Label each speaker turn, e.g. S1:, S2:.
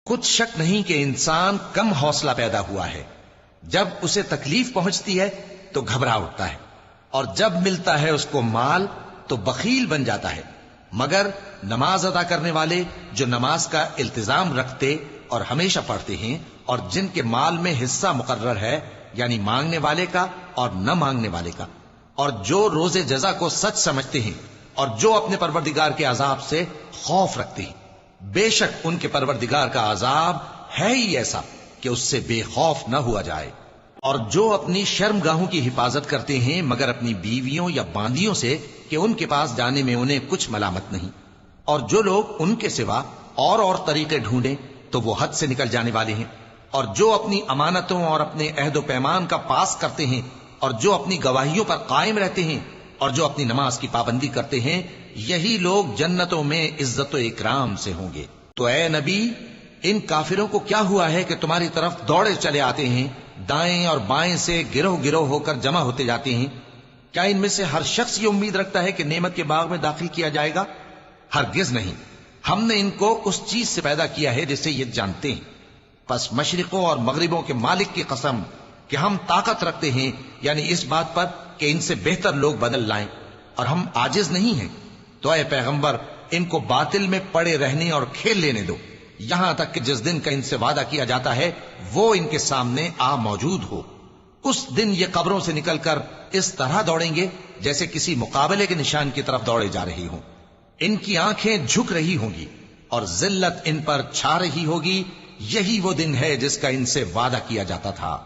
S1: کچھ شک نہیں کہ انسان کم حوصلہ پیدا ہوا ہے، جب اسے تکلیف پہنچتی ہے تو گھبرا اٹھتا ہے، اور جب ملتا ہے اس کو مال تو بخیل بن جاتا ہے۔ مگر نماز ادا کرنے والے جو نماز کا التزام رکھتے اور ہمیشہ پڑھتے ہیں، اور جن کے مال میں حصہ مقرر ہے، یعنی مانگنے والے کا اور نہ مانگنے والے کا، اور جو روز جزا کو سچ سمجھتے ہیں، اور جو اپنے پروردگار کے عذاب سے خوف رکھتے ہیں، بے شک ان کے پروردگار کا عذاب ہے ہی ایسا کہ اس سے بے خوف نہ ہوا جائے۔ اور جو اپنی شرم گاہوں کی حفاظت کرتے ہیں مگر اپنی بیویوں یا باندیوں سے کہ ان کے پاس جانے میں انہیں کچھ ملامت نہیں، اور جو لوگ ان کے سوا اور طریقے ڈھونڈیں تو وہ حد سے نکل جانے والے ہیں، اور جو اپنی امانتوں اور اپنے عہد و پیمان کا پاس کرتے ہیں، اور جو اپنی گواہیوں پر قائم رہتے ہیں، اور جو اپنی نماز کی پابندی کرتے ہیں، یہی لوگ جنتوں میں عزت و اکرام سے ہوں گے۔ تو اے نبی، ان کافروں کو کیا ہوا ہے کہ تمہاری طرف دوڑے چلے آتے ہیں، دائیں اور بائیں سے گروہ گروہ ہو کر جمع ہوتے جاتے ہیں؟ کیا ان میں سے ہر شخص یہ امید رکھتا ہے کہ نعمت کے باغ میں داخل کیا جائے گا؟ ہرگز نہیں، ہم نے ان کو اس چیز سے پیدا کیا ہے جسے یہ جانتے ہیں۔ پس مشرقوں اور مغربوں کے مالک کی قسم کہ ہم طاقت رکھتے ہیں، یعنی اس بات پر کہ ان سے بہتر لوگ بدل لائیں، اور ہم عاجز نہیں ہیں۔ تو اے پیغمبر، ان کو باطل میں پڑے رہنے اور کھیل لینے دو، یہاں تک کہ جس دن کا ان سے وعدہ کیا جاتا ہے وہ ان کے سامنے آ موجود ہو۔ اس دن یہ قبروں سے نکل کر اس طرح دوڑیں گے جیسے کسی مقابلے کے نشان کی طرف دوڑے جا رہے ہوں۔ ان کی آنکھیں جھک رہی ہوں گی اور ذلت ان پر چھا رہی ہوگی۔ یہی وہ دن ہے جس کا ان سے وعدہ کیا جاتا تھا۔